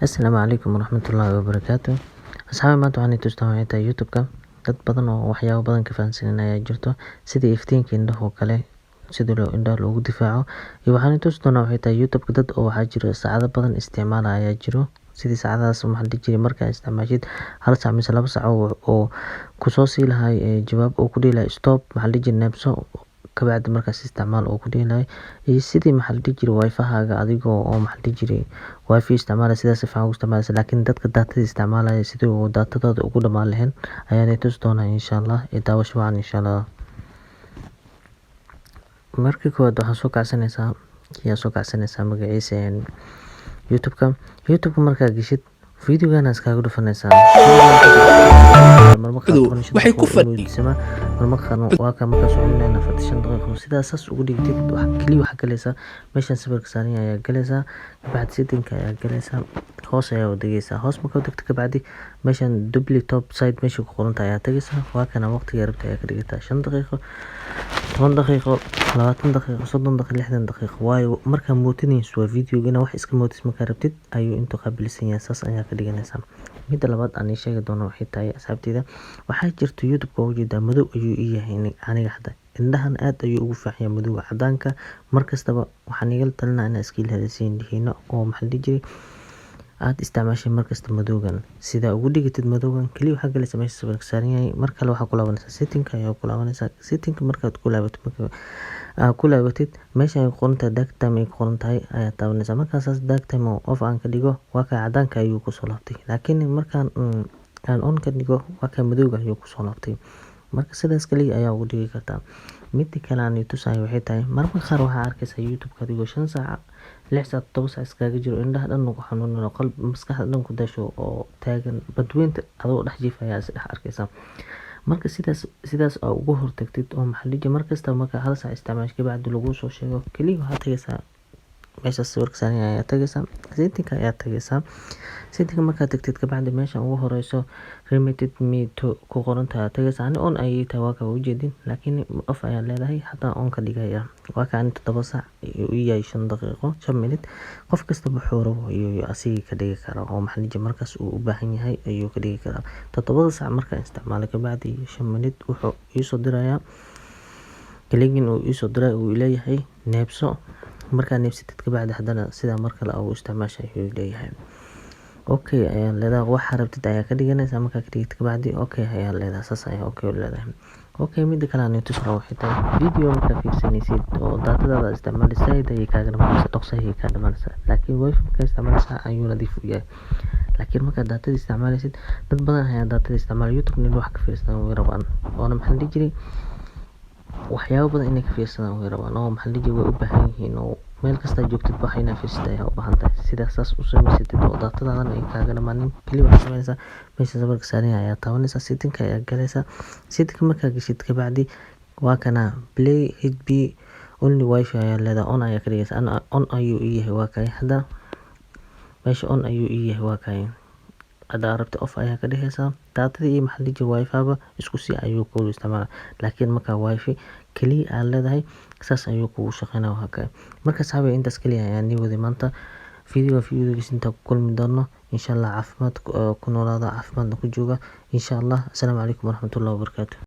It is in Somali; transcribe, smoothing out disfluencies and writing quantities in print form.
Asalaamu calaykum waraxmatullaahi wabarakaatuh. Asxaabi maanta waxaan tustaa waxay tahay YouTube-ka. Dad badan oo waxyaabo badan ka fahansaneen ayaa jirto, sida iftiinka indhaha oo kale, sida indhaha loogu difaaco. Iyo waxaan tusi doonaa waxay tahay YouTube-ka dad oo waxaa jiro saacado badan isticmaala ayaa jiro. Sidii saacadahaas maxaa la dhihi jiray markaa isticmaashid hal saac mise laba saac oo ku soo sii lahay jawaab oo ku dhihi lahay stop maxaa la dhihi jiray neebso kabacdi markaas isticmaal oo ku dhihi lahay iyo sidii maxaa la dhihi jiray wifi-haaga adigoo oo maxaa la dhihi jiray wifi isticmaalaya sidaas si fiican ugu isticmaalaysa laakiin dadka daatada isticmaalaya sidii oo daatadooda ugu dhamaan lahayn ayaan tusi doonaa insha Allah daawasho wacan insha Allah. Markii koowaad waxaa soo kacsanaysaa magaciisa YouTube-ka markaa gashid videogan iskaga dhufanaysaa waxay ku fadhiisaa marmarka waa ka markaa soconayna 45 daqiiqo sidaas ugu dhigtid waxa galaysaa meeshan sawirka saaran ayaa galaysaa kabacdi setting ayaa galaysaa hoos ayaa degaysaa hoos markaa degto kabacdi meeshan double top side meesha ku qoran tahay ayaa tagaysaa waa kana waqtiga rabta ayaa ka dhigtaa 5 daqiiqo 10 daqiiqo 20 daqiiqo 30 daqiiqo 60 daqiiqo waayo markaa mootinayso waa videogana wax iska mootis markaa rabtid ayuu inta qaabilsan yahay saas ayaa ka dhiganaysaa. Midda labaad aan sheegi doono waxay tahay asxaabteyda waxaa jirto YouTube-ka oo jeeda madow ayuu yahay aniga hadda indhahan aad ayuu ugu fiican madowga cadaanka markastaba waxaan iga talinayaa in iska ilaalisiin dhihiino oo maxaa la dhihi jiray aad isticmaashay markasta madowgan sida ugu dhigtid madowgan kaliya waxa galaysa meesha sawirka saaran yahay mar kale waxa ku laabanaysaa setting ayaa ku laabanaysaa setting markaad ku laabatid meesha ay qoran tahay dark time ay qoran tahay ayaa taabanaysaa markaas dark time oo off aan ka dhigo waa ka cadaanka ayuu ku soo laabtay laakiin markaan aan on ka dhigo waa ka madowga ayuu ku soo laabtay marka sidaas kaliya ayaa ugu dhigi kartaa. Midda kale aan tusayo waxay tahay marmarka qaar waxaa arkaysaa YouTube-ka adigoo 5 saac 6 saac 7 saac iskaga jiro indhaha dhan ugu xanuunayo qalbi maskaxda dhan ku dasho oo taagan badweynta adoo dhex jiifaya dhex arkaysaa marka sidaas oo ugu hortagtid oo maxaa la dhihi markasta marka hal saac isticmaash kabacdi lagu soo sheego kaliya waxaad tagaysaa meesha sawirka saaran ayaa tagaysaa setting ayaa tagaysaa setting markaad tagtid kabacdi meesha ugu horeyso limited me to ku qoran tahay tagaysaa ani on ayay tahay waa ka ujeedin laakiin off ayaa leedahay haddana on ka dhigaya waa ka 7 saac iyo 5 daqiiqo 5 minute qof kasta wuxuu rabo iyo asiga ka dhigi kara oo maxaa la dhihi markaas uu u baahan yahay ayuu ka dhigi karaa 7 saac marka isticmaalo kabacdi 5 minute wuxuu isoo dirayaa kaligin uu isoo diray uu leeyahay neebso markaa neebsatid kabacdi haddana sida markale uu isticmaashay ayuu leeyahay okay ayaa leedahay waxa rabtid ayaa ka dhiganaysaa markaa ka dhigtid kabacdi okay ayaa leedahay saas ayaa okay leedahay. Okay midda kale aan tusayo waxay tahay video markaa fiirsanaysid oo daatadaada isticmaalaysa ayay kaaga dhamanaysaa dhaqso ayay ka dhamanaysaa laakiin wifi markaa isticmaalaysaa ayuu nadiif u yahay laakiin markaa daatada isticmaalaysid dad badan ayaa daatada isticmaalaya YouTube-na wax ka fiirsadaan way rabaan oo maxaa la dhihi jiray waxyaabo badan inay ka fiirsadaan way rabaan oo maxaa la dhihi jiray way u baahan yihiin oo meel kasta joogtid wax inaa fiirsatid ayaa u baahan tahay sidaas saas u samaysatid oo daatadaadan ay kaaga dhamaanin kaliya waxaad sameynaysaa meesha sawirka saaran yahay ayaa taabanaysaa setting ayaa galaysaa setting markaa gashid kabacdi waa kana play hb only wifi ayaa leedahay on ayaa ka dhigaysaa on ayuu yahay waa kay hadda meesha on ayuu yahay waa kay hadda rabta off ayaa ka dhigaysaa daatada iyo maxaa la dhihi jiray wifi-ba isku si ayuu ku isticmaalaa laakiin markaa wifi kaliya aad leedahay saas ayuu kugu shaqeynaa waa kay marka saxaabay intaas kaliya ayaan waday maanta videogiisa inta ku kulmi doono insha Allah caafimaad ku noolaada caafimaadna ku jooga insha Allah. Assalaamu calaykum waraxmatullaahi wabarakaatuh.